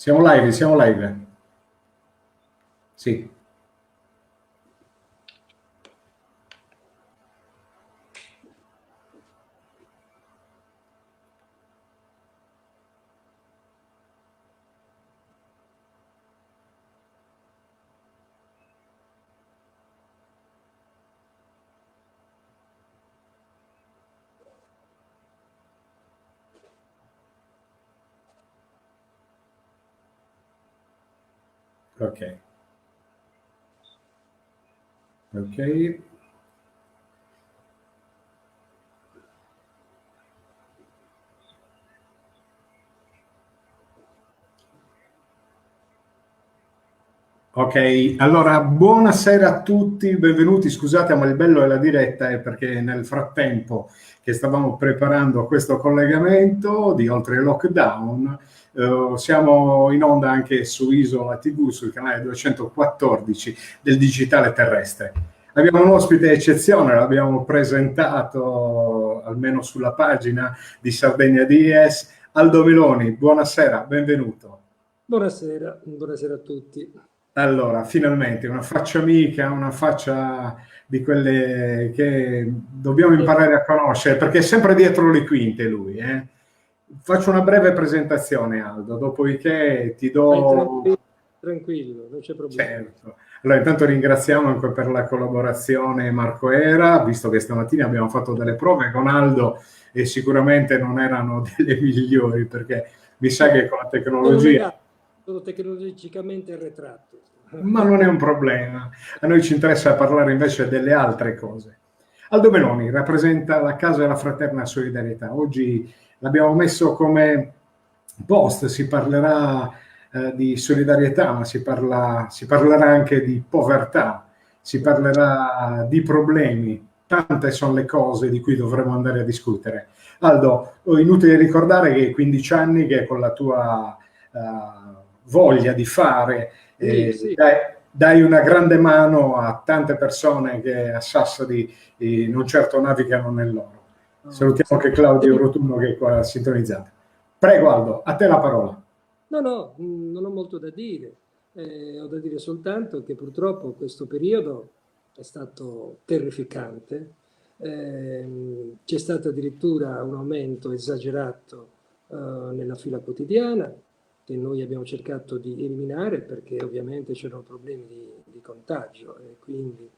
Siamo live, siamo live. Sì. Ok. Ok. Ok, allora buonasera a tutti, benvenuti. Scusate, ma il bello della diretta è perché nel frattempo che stavamo preparando questo collegamento di Oltre il Lockdown, siamo in onda anche su Isola TV, sul canale 214 del Digitale Terrestre. Abbiamo un ospite eccezione, l'abbiamo presentato almeno sulla pagina di Sardegna DS, Aldo Meloni. Buonasera, benvenuto. Buonasera, buonasera a tutti. Allora, finalmente una faccia amica, una faccia di quelle che dobbiamo imparare a conoscere, perché è sempre dietro le quinte lui. Faccio una breve presentazione, Aldo, dopodiché ti Vai do... tranquillo, non c'è problema. Certo. Allora, intanto ringraziamo anche per la collaborazione Marco Era, visto che stamattina abbiamo fatto delle prove con Aldo e sicuramente non erano delle migliori, perché mi sa che con la tecnologia... Sono tecnologicamente arretrato. Ma non è un problema. A noi ci interessa parlare invece delle altre cose. Aldo Meloni rappresenta la Casa della Fraterna Solidarietà. Oggi l'abbiamo messo come post, si parlerà di solidarietà, ma si parlerà anche di povertà, si parlerà di problemi. Tante sono le cose di cui dovremo andare a discutere. Aldo, inutile ricordare che 15 anni che con la tua voglia di fare Sì. dai una grande mano a tante persone che a Sassari non certo navigano nell'oro. Salutiamo anche Claudio Rotunno che è qua sintonizzato. Prego Aldo, a te la parola. No, non ho molto da dire. Ho da dire soltanto che purtroppo questo periodo è stato terrificante. C'è stato addirittura un aumento esagerato nella fila quotidiana, che noi abbiamo cercato di eliminare perché ovviamente c'erano problemi di contagio. E quindi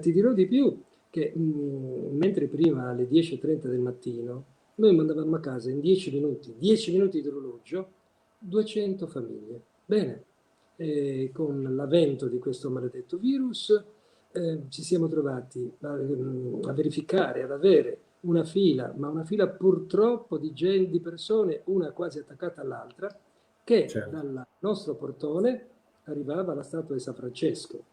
ti dirò di più che mentre prima alle 10:30 del mattino noi mandavamo a casa in 10 minuti di orologio 200 famiglie. Bene, con l'avvento di questo maledetto virus ci siamo trovati a verificare, ad avere una fila, ma una fila purtroppo di persone, una quasi attaccata all'altra, che dal nostro portone arrivava alla statua di San Francesco,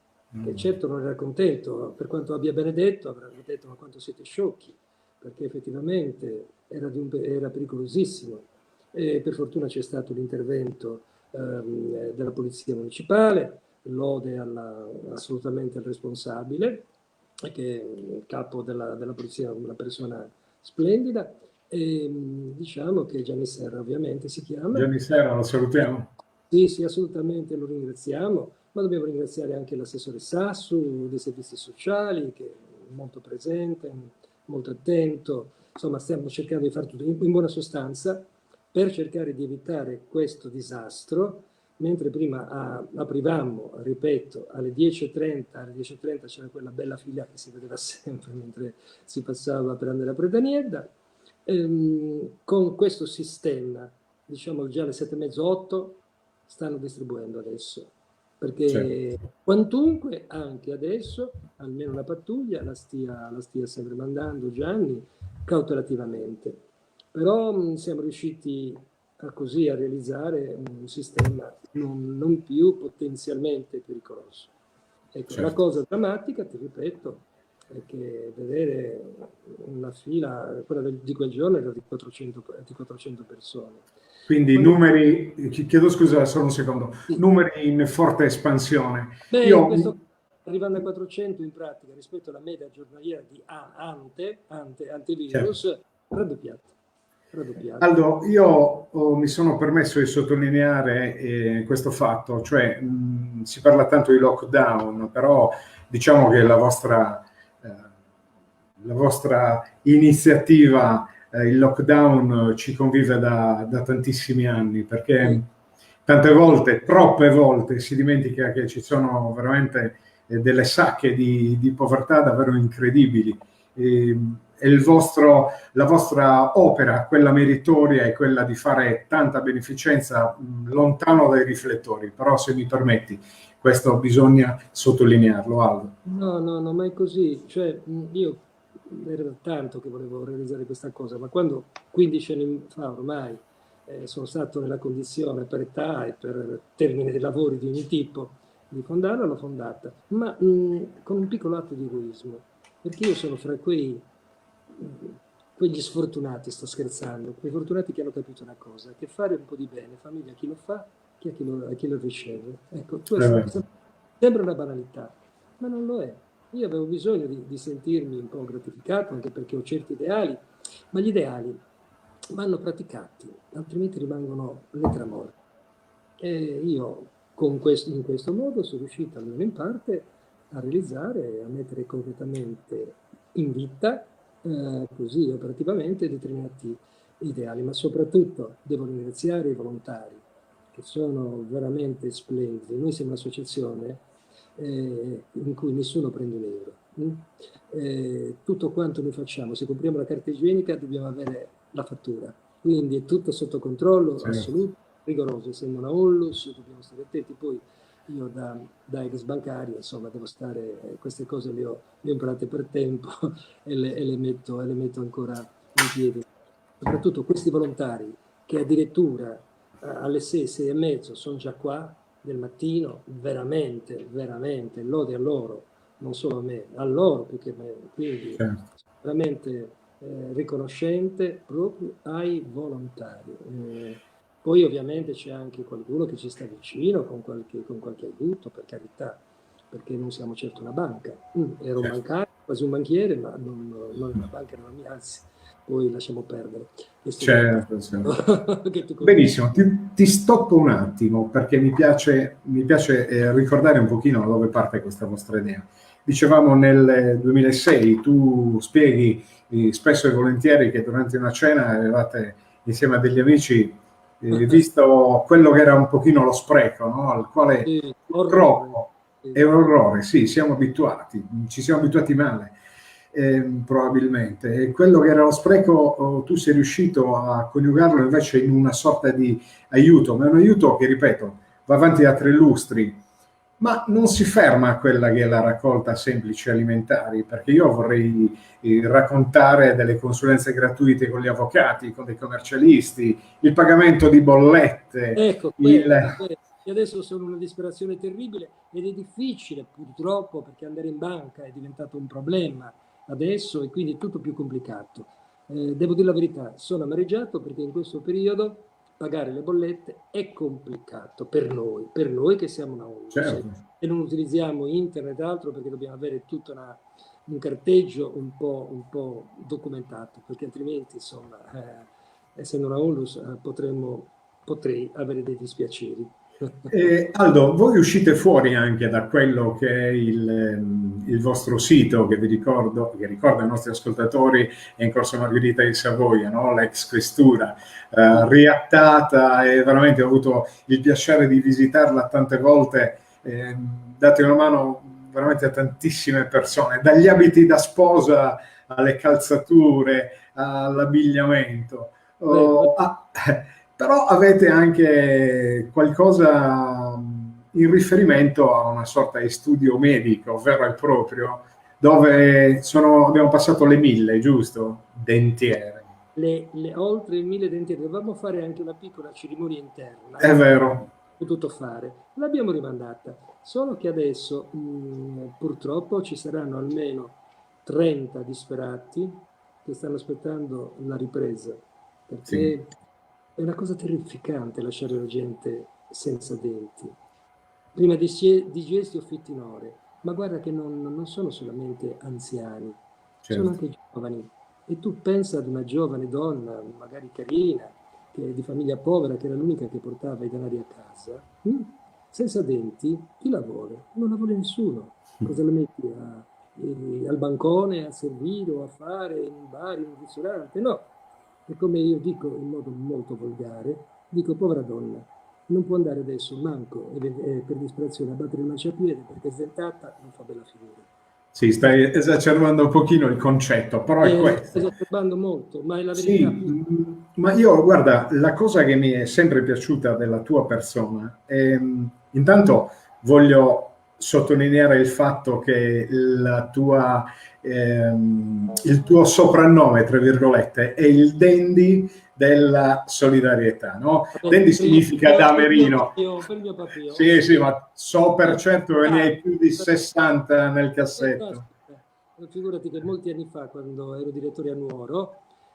che certo non era contento, per quanto abbia benedetto, avrebbe detto ma quanto siete sciocchi, perché effettivamente era pericolosissimo. Per fortuna c'è stato l'intervento della Polizia Municipale, lode assolutamente al responsabile, che è il capo della Polizia, una persona splendida, e diciamo che Gianni Serra ovviamente si chiama. Gianni Serra, lo salutiamo. Sì, assolutamente lo ringraziamo, ma dobbiamo ringraziare anche l'assessore Sassu dei servizi sociali, che è molto presente, molto attento. Insomma, stiamo cercando di fare tutto in buona sostanza per cercare di evitare questo disastro, mentre prima aprivamo, ripeto, alle 10:30 c'era quella bella fila che si vedeva sempre mentre si passava per andare a Pretaniedda. Con questo sistema, diciamo già alle 7:30, 8, stanno distribuendo adesso, perché quantunque anche adesso almeno una pattuglia la stia sempre mandando Gianni cautelativamente, però siamo riusciti a realizzare un sistema non più potenzialmente pericoloso. Ecco, la cosa drammatica, ti ripeto, è che vedere una fila, quella di quel giorno era di 400 persone. Quindi numeri, chiedo scusa solo un secondo, numeri in forte espansione. In questo caso, arrivando a 400 in pratica rispetto alla media giornaliera di antevirus, raddoppiato. raddoppiato. Aldo, io mi sono permesso di sottolineare questo fatto, cioè si parla tanto di lockdown, però diciamo che la vostra iniziativa, il lockdown, ci convive da tantissimi anni, perché tante volte, troppe volte, si dimentica che ci sono veramente delle sacche di povertà davvero incredibili. E la vostra opera, quella meritoria, è quella di fare tanta beneficenza lontano dai riflettori, però se mi permetti, questo bisogna sottolinearlo, Aldo. No, no, no, ma è così. Cioè, io era da tanto che volevo realizzare questa cosa, ma quando 15 anni fa ormai sono stato nella condizione per età e per termine dei lavori di ogni tipo di fondarla, l'ho fondata, ma con un piccolo atto di egoismo, perché io sono fra quegli sfortunati, sto scherzando, quei fortunati che hanno capito una cosa, che fare un po' di bene fa meglio a chi lo fa che a chi lo riceve. Ecco, questo sembra una banalità, ma non lo è. Io avevo bisogno di sentirmi un po' gratificato, anche perché ho certi ideali, ma gli ideali vanno praticati, altrimenti rimangono lettera morta. E io in questo modo sono riuscito, almeno in parte, a realizzare, a mettere concretamente in vita, così operativamente, determinati ideali, ma soprattutto devo ringraziare i volontari, che sono veramente splendidi. Noi siamo un'associazione in cui nessuno prende un euro. Tutto quanto noi facciamo, se compriamo la carta igienica dobbiamo avere la fattura, quindi è tutto sotto controllo assoluto, rigoroso, essendo una onlus, dobbiamo stare attenti. Poi io da ex bancario, insomma, devo stare, queste cose le ho imparate per tempo e le metto ancora in piedi. Soprattutto questi volontari che addirittura alle 6, 6 e mezzo sono già qua del mattino, veramente, veramente, lode a loro, non solo a me, a loro più che a me. Quindi veramente riconoscente proprio ai volontari. Poi ovviamente c'è anche qualcuno che ci sta vicino con qualche aiuto, per carità, perché non siamo certo una banca. Ero un bancario, quasi un banchiere, ma non una banca, non mi anzi. Poi lasciamo perdere. Certo, certo. Benissimo, ti stoppo un attimo perché mi piace ricordare un pochino da dove parte questa vostra idea. Dicevamo nel 2006, tu spieghi spesso e volentieri che durante una cena avevate insieme a degli amici visto quello che era un pochino lo spreco, no? Al quale purtroppo è un orrore, sì, siamo abituati, ci siamo abituati male. Probabilmente. E quello che era lo spreco, tu sei riuscito a coniugarlo invece in una sorta di aiuto, ma è un aiuto che, ripeto, va avanti da 3 lustri, ma non si ferma a quella che è la raccolta semplice alimentari, perché io vorrei raccontare delle consulenze gratuite con gli avvocati, con dei commercialisti, il pagamento di bollette. Ecco, quello. Io adesso sono in una disperazione terribile ed è difficile purtroppo perché andare in banca è diventato un problema adesso e quindi è tutto più complicato. Devo dire la verità, sono amareggiato perché in questo periodo pagare le bollette è complicato per noi che siamo una onlus, certo, e non utilizziamo internet e altro perché dobbiamo avere tutto un carteggio un po' documentato, perché altrimenti, insomma, essendo una onlus potrei avere dei dispiaceri. Aldo, voi uscite fuori anche da quello che è il vostro sito, che vi ricordo, che ricorda ai nostri ascoltatori, è in Corso Margherita di Savoia, no? L'ex questura, riattata, e veramente ho avuto il piacere di visitarla tante volte, date una mano veramente a tantissime persone, dagli abiti da sposa alle calzature, all'abbigliamento. Però avete anche qualcosa in riferimento a una sorta di studio medico vero e proprio, dove abbiamo passato le 1000, giusto? Dentiere. Oltre 1000 dentiere, dovevamo fare anche una piccola cerimonia interna. È vero. Potuto fare, l'abbiamo rimandata, solo che adesso purtroppo ci saranno almeno 30 disperati che stanno aspettando la ripresa, perché è una cosa terrificante lasciare la gente senza denti. Prima di gesti o fittinore, ma guarda che non sono solamente anziani, sono anche giovani. E tu pensa ad una giovane donna, magari carina, che è di famiglia povera, che era l'unica che portava i denari a casa, senza denti, chi la vuole? Non la vuole nessuno. Cosa la metti al bancone a servire o a fare in un bar, in un ristorante? No. E come io dico in modo molto volgare, dico povera donna, non può andare adesso manco per disperazione a battere il marciapiede perché sventata non fa bella figura. Sì, stai esacerbando un pochino il concetto, però è Sto questo. esacerbando molto, ma è la verità. Sì, ma io, guarda, la cosa che mi è sempre piaciuta della tua persona è, intanto voglio sottolineare il fatto che il tuo soprannome, tra virgolette, è il Dandy della solidarietà, no? Vabbè, Dandy significa damerino. per il mio papillon, Sì, sì. sì, ma so per certo che ne Ah, hai più di 60 nel cassetto. caspita. Figurati che molti anni fa, quando ero direttore a Nuoro,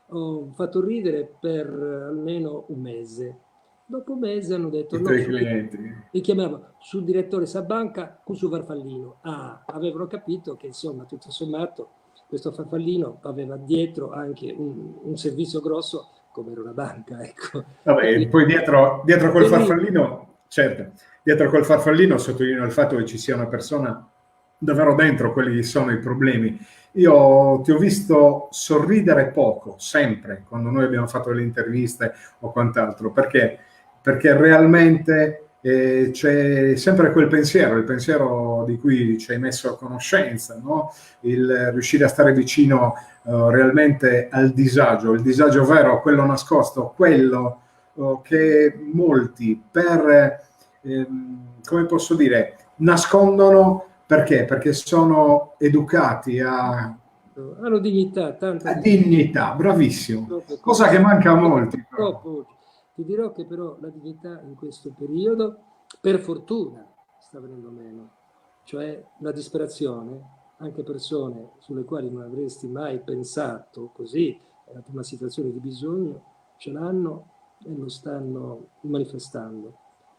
ho fatto ridere per almeno un mese. Dopo un mese hanno detto I no, tuoi clienti. mi chiamava sul direttore Sabanca con su Farfallino. Ah, avevano capito che insomma, tutto sommato, questo Farfallino aveva dietro anche un servizio grosso come era una banca, ecco. E Vabbè, quindi poi dietro col per ridere. farfallino, certo, dietro col farfallino sottolineo il fatto che ci sia una persona davvero dentro quelli che sono i problemi. Io ti ho visto sorridere poco, sempre, quando noi abbiamo fatto le interviste o quant'altro, perché? Perché realmente c'è sempre quel pensiero, il pensiero di cui ci hai messo a conoscenza, no? Il riuscire a stare vicino realmente al disagio, il disagio vero, quello nascosto, quello che molti come posso dire, nascondono perché? Perché sono educati Hanno dignità, tanta a dignità. dignità, bravissimo, Purtroppo è cosa che così. manca a E molti. Però. purtroppo oggi. Ti dirò che però la dignità in questo periodo, per fortuna, sta venendo meno. Cioè la disperazione, anche persone sulle quali non avresti mai pensato così, in una situazione di bisogno, ce l'hanno e lo stanno manifestando.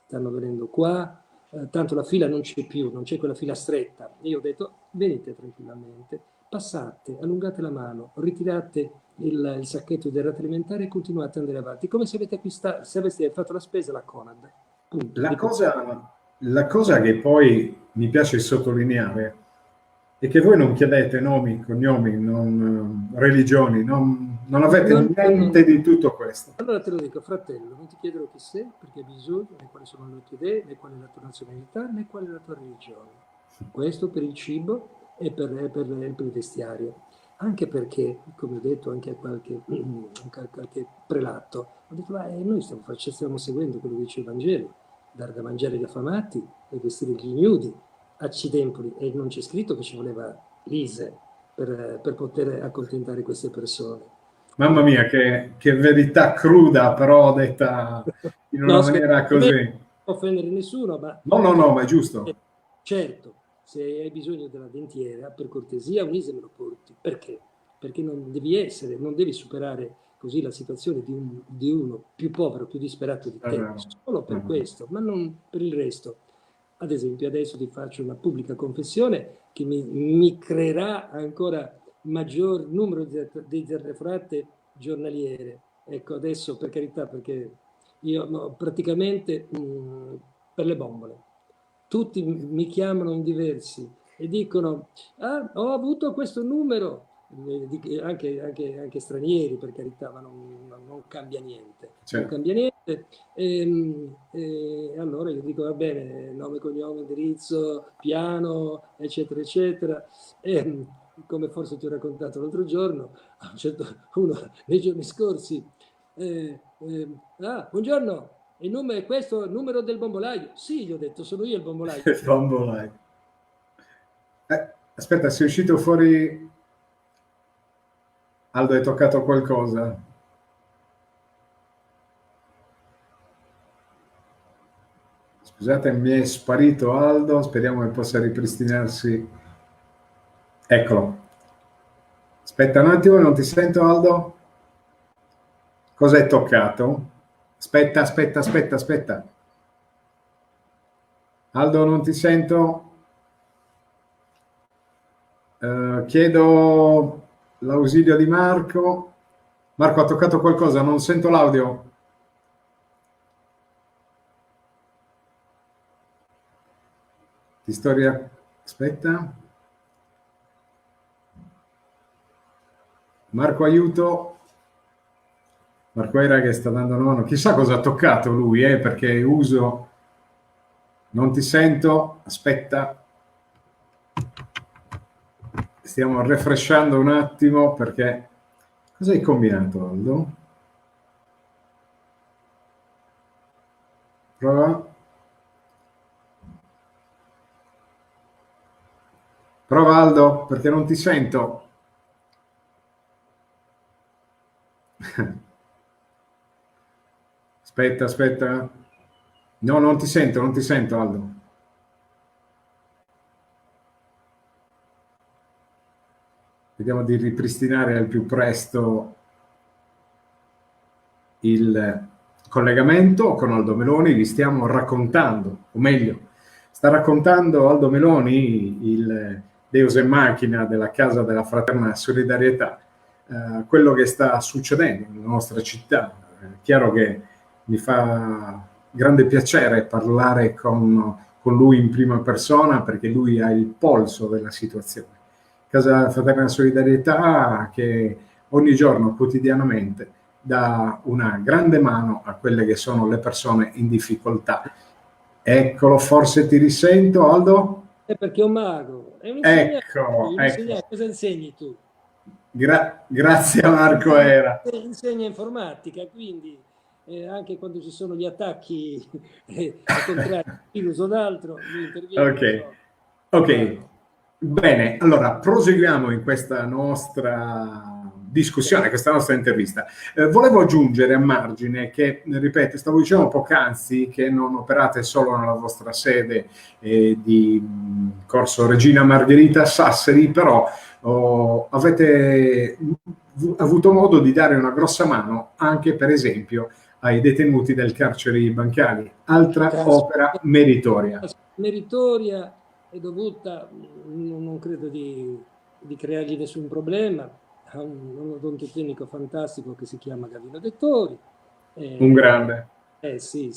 Stanno venendo qua, tanto la fila non c'è più, non c'è quella fila stretta. Io ho detto, venite tranquillamente, passate, allungate la mano, ritirate il sacchetto di derrate alimentari e continuate ad andare avanti, come se avete acquistato, se aveste fatto la spesa alla Conad. Punto. La cosa che poi mi piace sottolineare è che voi non chiedete nomi, cognomi, religioni, non avete Non, niente di tutto questo. allora te lo dico, fratello, non ti chiederò chi sei, perché hai bisogno, né quali sono le tue idee, né qual è la tua nazionalità, né qual è la tua religione. Questo per il cibo e per il vestiario. Anche perché, come ho detto anche a qualche prelato, ho detto, ma noi stiamo seguendo quello che dice il Vangelo, dare da mangiare agli affamati e vestire gli ignudi, accidempoli, e non c'è scritto che ci voleva l'Ise per poter accontentare queste persone. Mamma mia, che verità cruda, però detta in una No, scherzo, maniera così. non offendere nessuno, ma No, no, no, ma è giusto. certo, se hai bisogno della dentiera, per cortesia un'ISE me lo porti. Perché? Perché non devi superare così la situazione di uno più povero, più disperato di È te, vero. solo per questo, ma non per il resto. Ad esempio, adesso ti faccio una pubblica confessione che mi creerà ancora maggior numero di telefonate giornaliere. Ecco, adesso per carità, perché io no, praticamente per le bombole. Tutti mi chiamano in diversi e dicono, ah, ho avuto questo numero, anche stranieri per carità, ma non cambia niente. Non Cioè, cambia niente. E allora io dico, va bene, nome, cognome, indirizzo, piano, eccetera, eccetera. E, come forse ti ho raccontato l'altro giorno, uno nei giorni scorsi, buongiorno, il numero è questo, il numero del bombolaio? Sì, gli ho detto, sono io il bombolaio. bambolai. Aspetta, sei uscito fuori. Aldo, hai toccato qualcosa? Scusate, mi è sparito Aldo, speriamo che possa ripristinarsi. Eccolo. Aspetta un attimo, non ti sento Aldo? Cosa hai toccato? Aspetta, aspetta, aspetta, aspetta. Aldo, non ti sento. Chiedo l'ausilio di Marco. Marco ha toccato qualcosa, non sento l'audio. Aspetta. Marco, aiuto. Marco era che sta dando una mano. Chissà cosa ha toccato lui, perché uso... Non ti sento. Aspetta. Stiamo refreshando un attimo perché... Cosa hai combinato, Aldo? Prova. Prova, Aldo, perché non ti sento. Aspetta. No, non ti sento, Aldo. Vediamo di ripristinare al più presto il collegamento con Aldo Meloni. Vi stiamo raccontando, o meglio, sta raccontando Aldo Meloni, il Deus e Machina della Casa della Fraterna Solidarietà, quello che sta succedendo nella nostra città. È chiaro che mi fa grande piacere parlare con lui in prima persona, perché lui ha il polso della situazione. Casa della Fraterna Solidarietà che ogni giorno, quotidianamente, dà una grande mano a quelle che sono le persone in difficoltà. Eccolo, forse ti risento, Aldo? È perché è un mago. Ecco. Cosa insegni tu? Grazie a Marco Era. Insegna informatica, quindi anche quando ci sono gli attacchi al contrario, virus o d'altro, lui interviene. Ok. Bene, allora proseguiamo in questa nostra discussione, questa nostra intervista. Volevo aggiungere a margine che, ripeto, stavo dicendo poc'anzi che non operate solo nella vostra sede di Corso Regina Margherita Sassari, però avete avuto modo di dare una grossa mano anche, per esempio, ai detenuti del carcere Bancali. Altra opera meritoria. Meritoria è dovuta, non credo di creargli nessun problema, a un odontotecnico fantastico che si chiama Gavino Dettori. Un grande. Sì,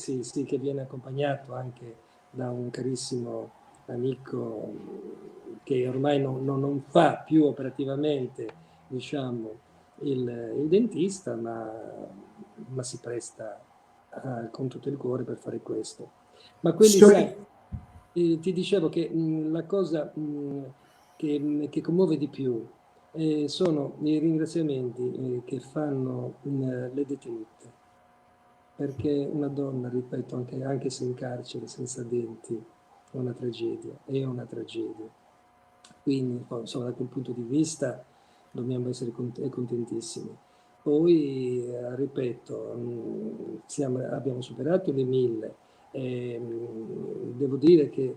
che viene accompagnato anche da un carissimo amico che ormai non fa più operativamente, diciamo, il dentista, ma si presta con tutto il cuore per fare questo. Ma quelli, sai, ti dicevo che la cosa che commuove di più sono i ringraziamenti che fanno le detenute, perché una donna, ripeto, anche se in carcere senza denti, è una tragedia, Quindi, insomma, da quel punto di vista dobbiamo essere contentissimi. Poi, ripeto, abbiamo superato le 1000. Devo dire che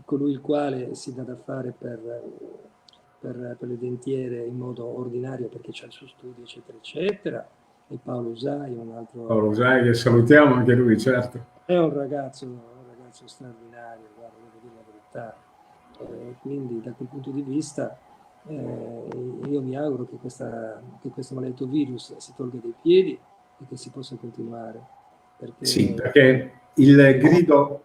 colui il quale si dà da fare per le dentiere in modo ordinario, perché c'è il suo studio, eccetera, eccetera, e Paolo Usai, un altro... Paolo Usai, che salutiamo anche lui, certo. È un ragazzo straordinario, guarda, devo dire la verità. Quindi da quel punto di vista io mi auguro che questo maledetto virus si tolga dai piedi e che si possa continuare. Sì, perché il grido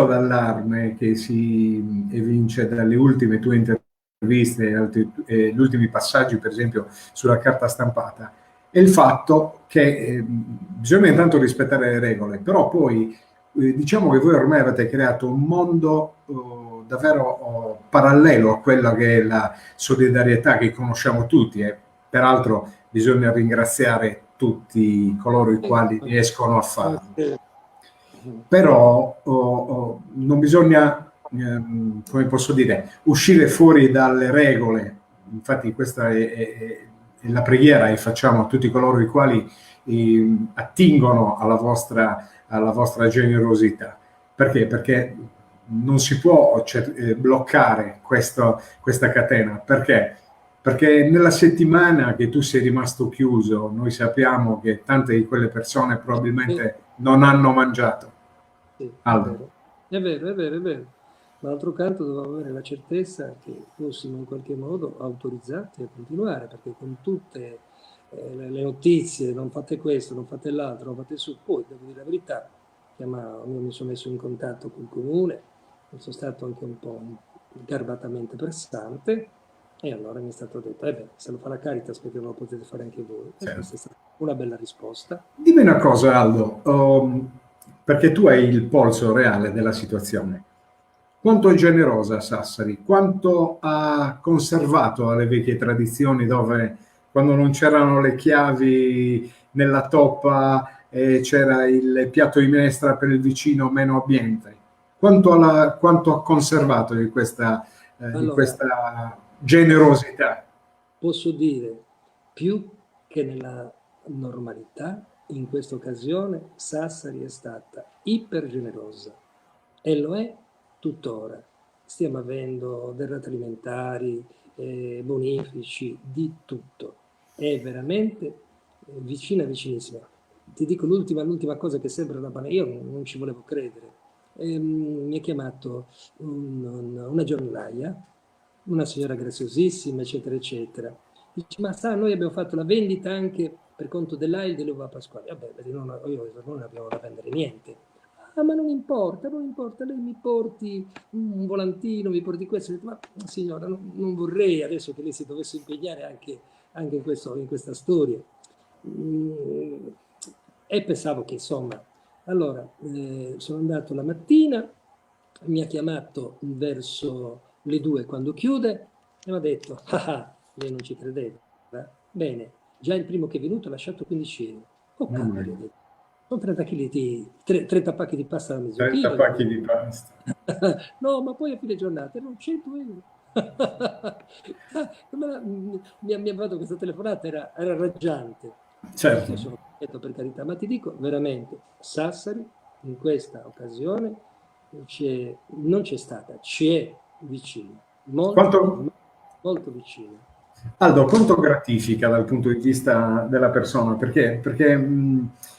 d'allarme che si evince dalle ultime tue interviste, gli ultimi passaggi, per esempio, sulla carta stampata, è il fatto che bisogna intanto rispettare le regole, però poi diciamo che voi ormai avete creato un mondo davvero parallelo a quella che è la solidarietà che conosciamo tutti, e peraltro bisogna ringraziare tutti coloro i quali riescono a farlo. Però non bisogna, come posso dire, uscire fuori dalle regole. Infatti questa è la preghiera che facciamo a tutti coloro i quali attingono alla vostra generosità. Perché? Perché non si può bloccare questa catena. Perché? Perché nella settimana che tu sei rimasto chiuso, noi sappiamo che tante di quelle persone probabilmente non hanno mangiato. Sì, è vero. ma d'altro canto dovevamo avere la certezza che fossimo in qualche modo autorizzati a continuare, perché con tutte le notizie, non fate questo, non fate l'altro, non fate su, poi devo dire la verità, mi sono messo in contatto col comune, sono stato anche un po' garbatamente pressante, e allora mi è stato detto, beh, se lo fa la Caritas perché non lo potete fare anche voi. E Certo. questa è stata una bella risposta. Dimmi una cosa, Aldo, perché tu hai il polso reale della situazione. Quanto è generosa Sassari? Quanto ha conservato alle vecchie tradizioni dove quando non c'erano le chiavi nella toppa c'era il piatto di minestra per il vicino meno abbiente? Quanto ha conservato di Allora, questa generosità? posso dire, più che nella normalità, in questa occasione Sassari è stata iper generosa e lo è tuttora. Stiamo avendo derrate alimentari, bonifici, di tutto. È veramente vicina, vicinissima. Ti dico l'ultima cosa che sembra una banalità, io non ci volevo credere. Mi ha chiamato una giornalaia, una signora graziosissima, eccetera, eccetera. Dice, ma sa, noi abbiamo fatto la vendita anche per conto dell'AIL delle uova pasquali. Vabbè, io non abbiamo da vendere niente. Ah, ma non importa, lei mi porti un volantino, mi porti questo. Ho detto, ma signora, non vorrei adesso che lei si dovesse impegnare anche in questa storia. E pensavo che, insomma, allora sono andato la mattina, mi ha chiamato verso le 2 quando chiude e mi ha detto, lei non ci credeva? Bene, già il primo che è venuto ha lasciato 15 euro. Oh cavolo, ho detto. Sono 30 kg 30 pacchi di pasta da mezzo 30 chilo. pacchi di pasta. No, ma poi a fine giornata erano 100 euro. Mi ha fatto questa telefonata, era raggiante. Certo. Io sono contento, per carità, ma ti dico veramente, Sassari in questa occasione non c'è stata, c'è vicino, Quanto, molto vicino. Aldo, quanto gratifica dal punto di vista della persona? Perché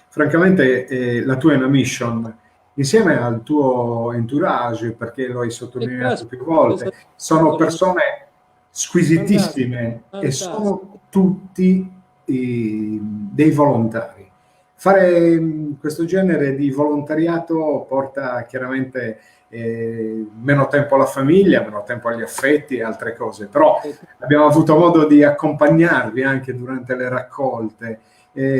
francamente la tua è una mission, insieme al tuo entourage, perché lo hai E sottolineato più caspita, volte, sono persone fantastico, squisitissime e fantastico. sono tutti dei volontari. Fare questo genere di volontariato porta chiaramente meno tempo alla famiglia, meno tempo agli affetti e altre cose, però abbiamo avuto modo di accompagnarvi anche durante le raccolte,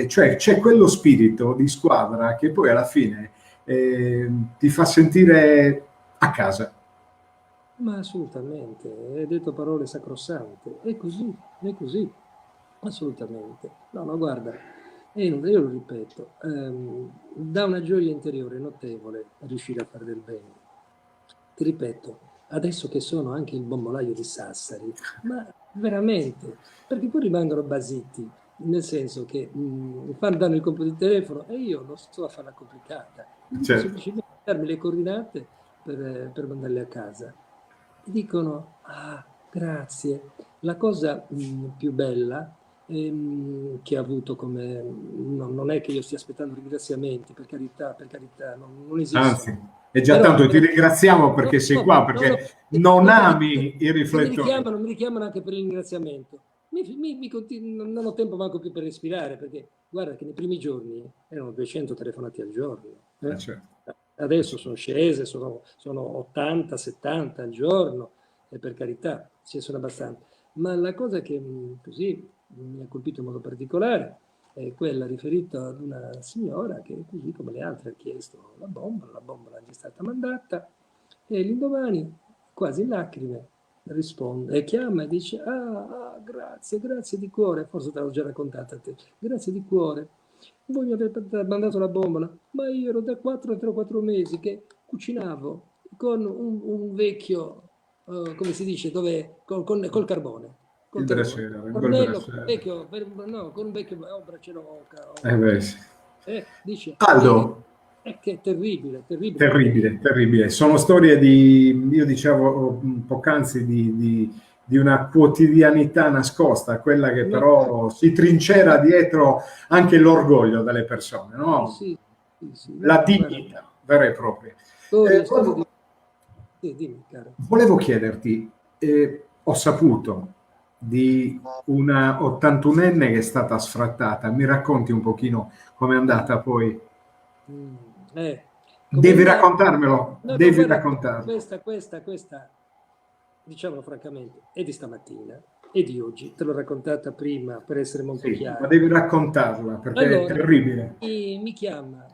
cioè c'è quello spirito di squadra che poi alla fine ti fa sentire a casa. Ma assolutamente, hai detto parole sacrosante, è così, assolutamente. No, ma guarda, io lo ripeto, dà una gioia interiore notevole riuscire a fare del bene. Ti ripeto, adesso che sono anche il bombolaio di Sassari, ma veramente, perché poi rimangono basiti, nel senso che danno il compito di telefono e io non sto a farla complicata, mi dico Certo. semplicemente darmi le coordinate per mandarle a casa. E dicono, grazie. La cosa più bella che ha avuto come... non è che io stia aspettando ringraziamenti, per carità, non esistono. Anzi, è già Però, tanto, ti ringraziamo perché sei qua, no, perché non non ami i riflettori. mi richiamano anche per il ringraziamento. Non ho tempo manco più per respirare, perché guarda che nei primi giorni erano 200 telefonati al giorno. Certo. Adesso sono scese, sono 80, 70 al giorno, e per carità, ci sono abbastanza. Ma la cosa che così mi ha colpito in modo particolare è quella riferita ad una signora che, così come le altre, ha chiesto la bombola gli è stata mandata, e l'indomani, quasi in lacrime, risponde, e chiama e dice, grazie di cuore, forse te l'ho già raccontata a te, grazie di cuore, voi mi avete mandato la bombola, ma io ero da 3 o 4 mesi che cucinavo con un vecchio, come si dice, col carbone. Il Col carbone. bracciere, il bel Fornello, bracciere. con un vecchio braciere oca. Beh, sì. Dice, Aldo, che è terribile, perché terribile, terribile. Sono storie io dicevo poc'anzi di una quotidianità nascosta, quella che no, però si trincera dietro anche l'orgoglio delle persone, no? sì, La no, guarda, dignità vera e propria. storie Volevo- Sì, dimmi, caro. Volevo chiederti, ho saputo di una 81enne che è stata sfrattata, mi racconti un pochino com'è andata poi? Mm, eh, com'è Devi andata? raccontarmelo, No, no, devi guarda, raccontarlo. questa, diciamolo francamente, è di stamattina e di oggi. Te l'ho raccontata prima per essere molto Sì, ma chiaro. devi raccontarla perché è Allora, terribile. mi chiama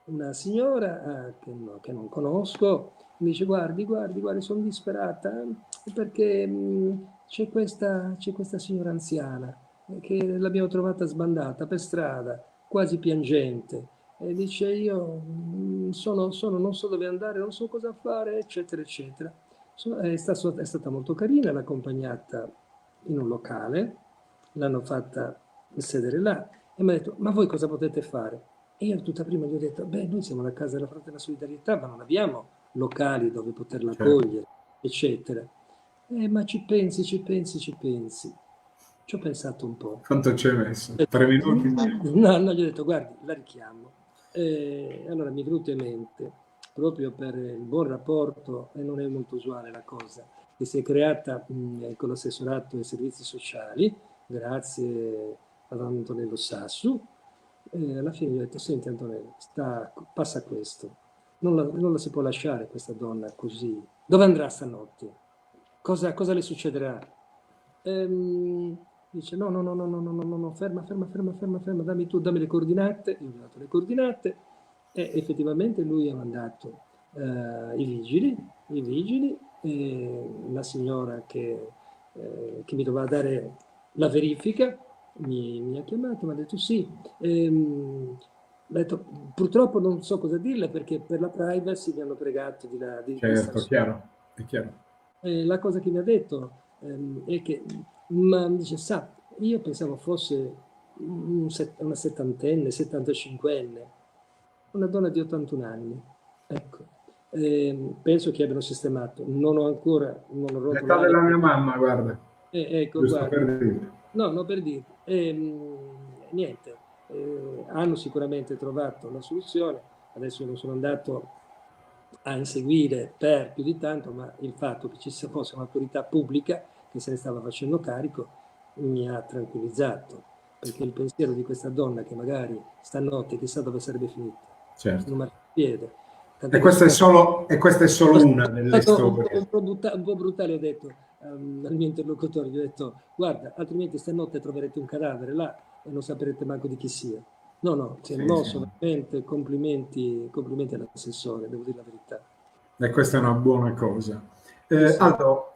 una signora che non conosco, mi dice guardi, sono disperata perché c'è questa signora anziana che l'abbiamo trovata sbandata per strada, quasi piangente. E dice io non so dove andare, non so cosa fare, eccetera, eccetera. È stata molto carina, l'ha accompagnata in un locale, l'hanno fatta sedere là e mi ha detto, ma voi cosa potete fare? E io tutta prima gli ho detto, beh, noi siamo la Casa della Fratelli della Solidarietà, ma non abbiamo locali dove poterla Certo. accogliere, eccetera. Ma ci pensi. Ci ho pensato un po'. Quanto ci hai messo? 3 minuti? No, no, gli ho detto, guardi, la richiamo. Allora mi è venuto in mente, proprio per il buon rapporto, e non è molto usuale la cosa, che si è creata con l'assessorato ai servizi sociali, grazie ad Antonello Sassu. Alla fine gli ho detto, senti Antonello, passa questo, non la si può lasciare questa donna così. Dove andrà stanotte? Cosa le succederà? Dice no, ferma, dammi le coordinate. Io gli ho dato le coordinate e effettivamente lui ha mandato i vigili, e la signora che mi doveva dare la verifica mi ha chiamato, mi ha detto sì. Ha detto, purtroppo non so cosa dirle perché per la privacy mi hanno pregato di stare Certo, su. chiaro, è chiaro. La cosa che mi ha detto è che, ma mi dice, sa, io pensavo fosse una settantenne, 75enne, una donna di 81 anni. Ecco, penso che abbiano sistemato. Non ho rotto L'età l'ala. della mia mamma, guarda, Ecco, giusto guarda, per dire. no, no, per dirti. Niente, hanno sicuramente trovato la soluzione. Adesso io non sono andato a inseguire per più di tanto, ma il fatto che ci fosse un'autorità pubblica che se ne stava facendo carico mi ha tranquillizzato, perché il pensiero di questa donna che magari stanotte chissà dove sarebbe finita, Certo. in un marciapiede, E tant'è che sono e questa è solo una delle stato storie. un po' brutale, ho detto al mio interlocutore, gli ho detto guarda, altrimenti stanotte troverete un cadavere là e non saprete manco di chi sia. No, no, cioè, Sì, non sì. so, veramente complimenti all'assessore, devo dire la verità. E questa è una buona cosa. Sì, sì. Aldo,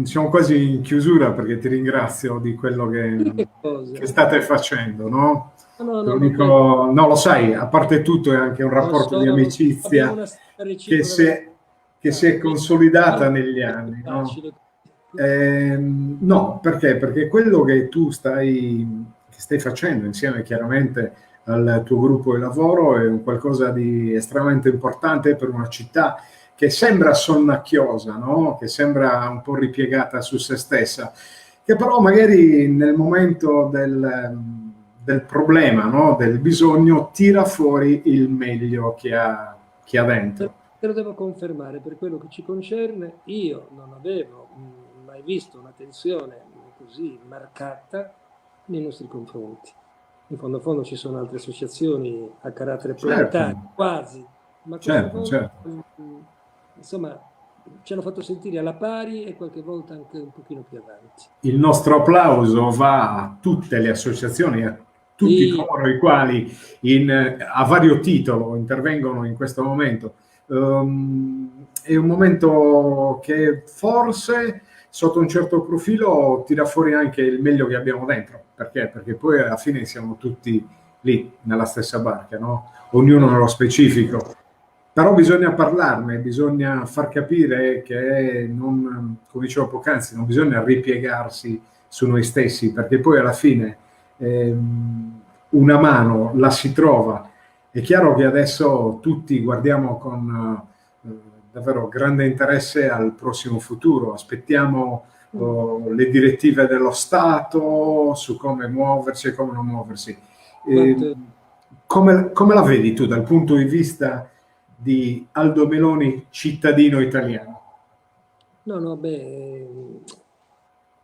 siamo quasi in chiusura perché ti ringrazio di quello Di che che cosa? state facendo, no? Te lo No, per, dico, no, lo sai, a parte tutto è anche un rapporto di lo so, abbiamo amicizia una storia che reciproca veramente, si è quindi consolidata non negli è anni, no? facile. No, perché? Perché quello che tu che stai facendo insieme chiaramente al tuo gruppo di lavoro è un qualcosa di estremamente importante per una città che sembra sonnacchiosa, no? Che sembra un po' ripiegata su se stessa, che però magari nel momento del problema, no? Del bisogno, tira fuori il meglio che ha dentro. Te lo devo confermare, per quello che ci concerne, io non avevo mai visto una tensione così marcata nei nostri confronti. In fondo ci sono altre associazioni a carattere Certo, planetario, quasi, ma questa certo, volta, certo. insomma, ci hanno fatto sentire alla pari e qualche volta anche un pochino più avanti. Il nostro applauso va a tutte le associazioni, a tutti Sì, coloro i quali a vario titolo intervengono in questo momento. È un momento che forse sotto un certo profilo tira fuori anche il meglio che abbiamo dentro. Perché? Perché poi alla fine siamo tutti lì, nella stessa barca, no? Ognuno nello specifico. Però bisogna parlarne, bisogna far capire che non, come dicevo poc'anzi, non bisogna ripiegarsi su noi stessi, perché poi alla fine una mano la si trova. È chiaro che adesso tutti guardiamo con davvero grande interesse al prossimo futuro, aspettiamo le direttive dello Stato su come muoversi e come non muoversi. Eh, quanto, come la vedi tu dal punto di vista di Aldo Meloni cittadino italiano? No, beh,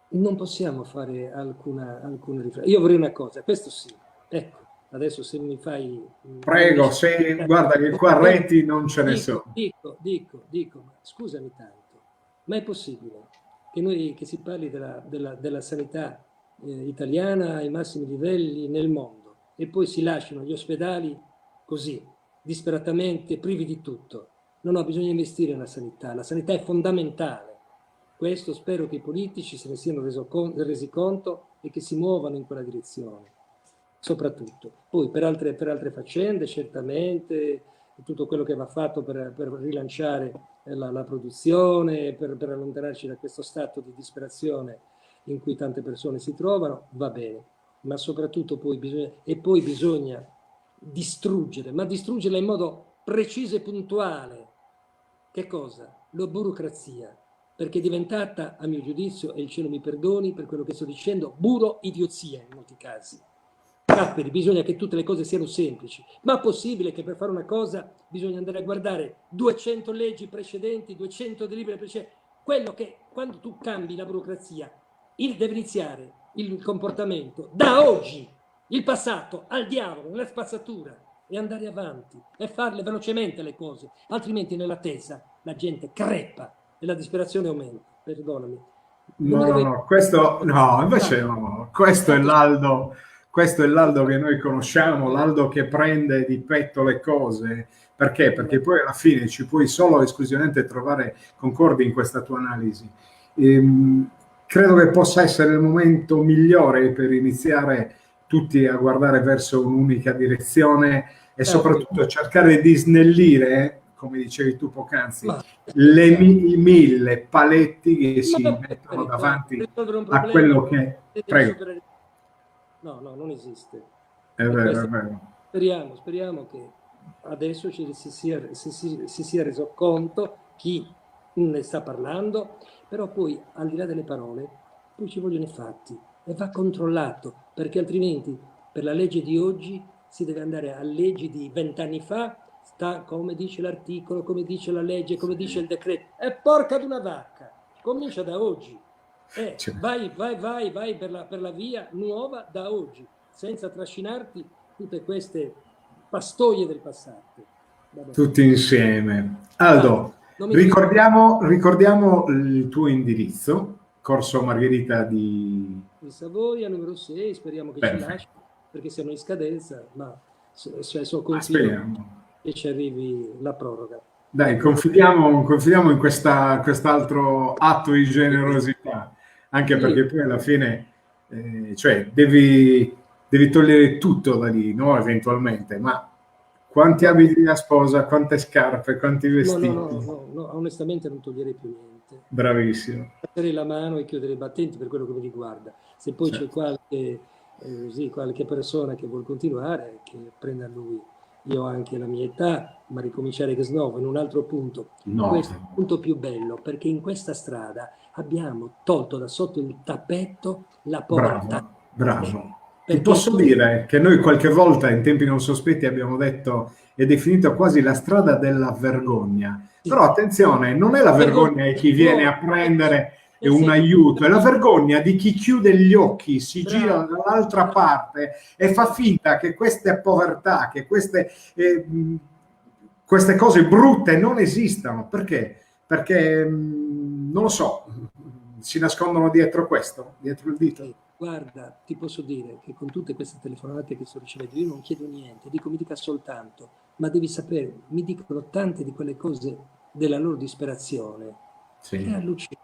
non possiamo fare alcuna riflessione. Io vorrei una cosa, questo sì, ecco, adesso se mi fai... Prego, se guarda che qua reti non ce ne sono. Dico, ma scusami tanto, ma è possibile che si parli della sanità italiana ai massimi livelli nel mondo e poi si lasciano gli ospedali così, disperatamente privi di tutto? No, bisogna investire nella sanità, la sanità è fondamentale. Questo spero che i politici se ne siano resi conto e che si muovano in quella direzione, soprattutto. Poi per altre faccende, certamente, tutto quello che va fatto per rilanciare la produzione, per allontanarci da questo stato di disperazione in cui tante persone si trovano, va bene. Ma soprattutto poi bisogna distruggere, ma distruggerla in modo preciso e puntuale. Che cosa? La burocrazia, perché è diventata, a mio giudizio, e il cielo mi perdoni per quello che sto dicendo, buro-idiozia in molti casi. Capperi, bisogna che tutte le cose siano semplici, ma è possibile che per fare una cosa bisogna andare a guardare 200 leggi precedenti, 200 delibere precedenti? Quello che, quando tu cambi la burocrazia, deve iniziare il comportamento da oggi, il passato, al diavolo, nella spazzatura, e andare avanti e farle velocemente le cose, altrimenti nell'attesa la gente crepa e la disperazione aumenta. Perdonami. Questo no, invece no, questo è l'Aldo che noi conosciamo, l'Aldo che prende di petto le cose. Perché? Perché poi alla fine ci puoi solo e esclusivamente trovare concordi in questa tua analisi. Credo che possa essere il momento migliore per iniziare tutti a guardare verso un'unica direzione e soprattutto cercare di snellire, come dicevi tu poc'anzi, i 1000 paletti che si mettono davanti a quello che... Prego. No, non esiste. È vero, è vero. Speriamo che adesso si sia reso conto chi ne sta parlando, però poi al di là delle parole poi ci vogliono i fatti e va controllato, perché altrimenti per la legge di oggi si deve andare a leggi di 20 anni fa, come dice l'articolo, come dice la legge, come dice il decreto. E porca di una vacca, comincia da oggi. Vai per la via nuova da oggi, senza trascinarti tutte queste pastoie del passato. Tutti insieme. Aldo, ricordiamo il tuo indirizzo, Corso Margherita di Savoia, numero 6, speriamo che ci lasci, perché siamo in scadenza, ma so confido che ci arrivi la proroga. Dai, confidiamo in quest'altro atto di generosità, anche perché poi alla fine cioè devi togliere tutto da lì, no? Eventualmente, ma quanti abiti da sposa, quante scarpe, quanti vestiti? No, onestamente non toglierei più niente. Bravissimo. Mettere la mano e chiudere i battenti per quello che mi riguarda. Se poi c'è qualche persona che vuole continuare, che prenda lui. Io ho anche la mia età, ma ricominciare che snovo in un altro punto. Questo è il punto più bello, perché in questa strada abbiamo tolto da sotto il tappeto la povertà. Bravo. Ti posso dire che noi qualche volta in tempi non sospetti abbiamo detto è definito quasi la strada della vergogna. Sì. Però attenzione, non è la vergogna di chi viene a prendere un aiuto, è la vergogna di chi chiude gli occhi, si gira dall'altra parte e fa finta che queste povertà, che queste cose brutte non esistano. Perché? Perché, non lo so, si nascondono dietro questo, dietro il dito. Guarda, ti posso dire che con tutte queste telefonate che sto ricevendo, io non chiedo niente, mi dica soltanto, ma devi sapere, mi dicono tante di quelle cose della loro disperazione. Sì. È allucinante.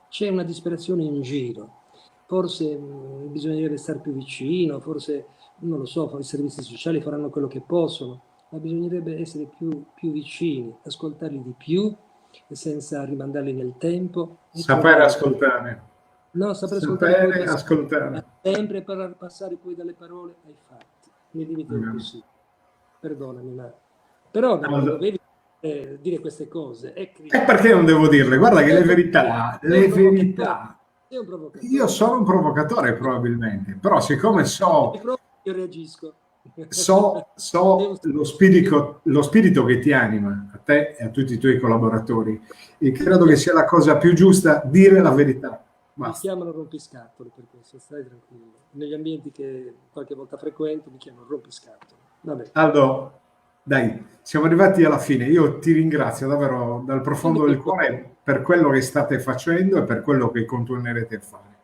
C'è una disperazione in giro. Forse bisognerebbe stare più vicino, forse, non lo so, i servizi sociali faranno quello che possono, ma bisognerebbe essere più vicini, ascoltarli di più, senza rimandarli nel tempo. Sapere ascoltare. No, sapere ascoltare. Sempre per passare poi dalle parole ai fatti. Nei limiti del possibile. Perdonami, ma... Però non dovevi dire queste cose. E perché non devo dirle? Guarda che le verità... Sei un provocatore. Io sono un provocatore probabilmente, però siccome so... Io reagisco. So lo spirito che ti anima, a te e a tutti i tuoi collaboratori, e credo che sia la cosa più giusta dire la verità. Mi Basta. chiamano rompiscatole per questo, stai tranquillo. Negli ambienti che qualche volta frequento mi chiamano rompiscatole. Vabbè. Aldo, dai, siamo arrivati alla fine. Io ti ringrazio davvero dal profondo del cuore per quello che state facendo e per quello che continuerete a fare.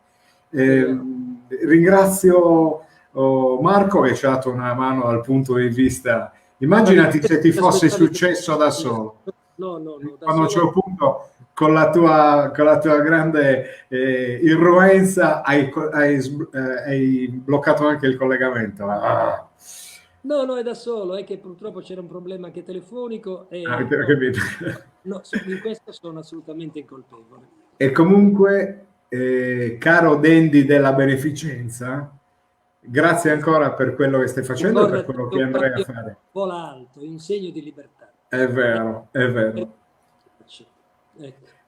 Ringrazio Marco che ci ha dato una mano dal punto di vista. Immaginati se ti fosse successo da solo. No, quando c'è un punto con la tua grande irruenza hai bloccato anche il collegamento. No, è da solo, è che purtroppo c'era un problema anche telefonico e capito. No, in questo sono assolutamente incolpevole. E comunque, caro Dandy della beneficenza, grazie ancora per quello che stai facendo e per quello che andrai a fare. Vola alto, in segno di libertà. È vero, è vero.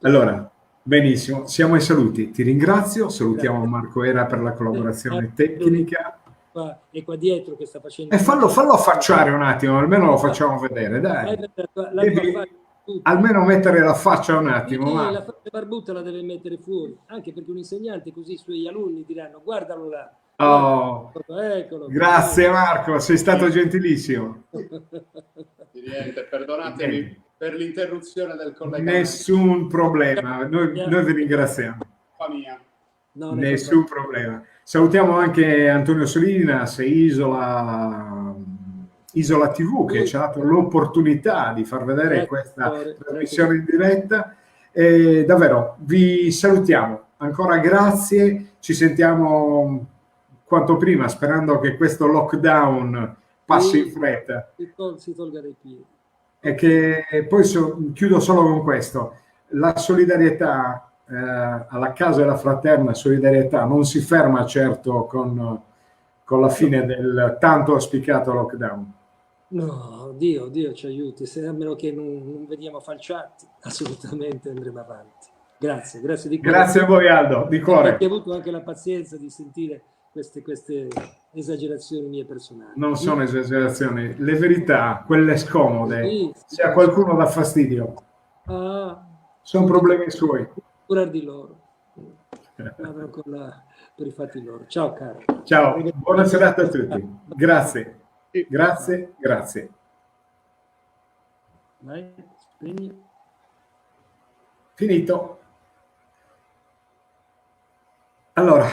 Allora, benissimo, siamo ai saluti. Ti ringrazio, salutiamo Marco Era per la collaborazione tecnica. E qua dietro che sta facendo... E fallo affacciare un attimo, almeno lo facciamo vedere, dai. Almeno mettere la faccia un attimo. Sì, la faccia barbutta la deve mettere fuori, anche perché un insegnante così i suoi alunni diranno guardalo là. Oh, eccolo, grazie Marco, sei stato gentilissimo. Niente, perdonatemi per l'interruzione del collegamento. Nessun problema, noi vi ringraziamo. Mia. Nessun problema. Salutiamo anche Antonio Solinas e Isola TV che ci ha dato l'opportunità di far vedere questa trasmissione in diretta. Davvero, vi salutiamo. Ancora grazie, ci sentiamo quanto prima, sperando che questo lockdown passi in fretta. Si tolga dai piedi. E che poi chiudo solo con questo. La solidarietà alla Casa della Fraterna Solidarietà non si ferma certo con la fine del tanto auspicato lockdown. No, Dio ci aiuti, a meno che non veniamo falciati, assolutamente andremo avanti. Grazie di cuore. Grazie a voi Aldo, di cuore. Perché hai avuto anche la pazienza di sentire queste esagerazioni mie personali. Non sono esagerazioni, le verità, quelle scomode, se a qualcuno dà fastidio, sono problemi suoi. Curar di loro. Per i fatti loro. Ciao caro. Ciao, buona serata a tutti. Grazie. Grazie. Vai, spegni. Finito. Allora.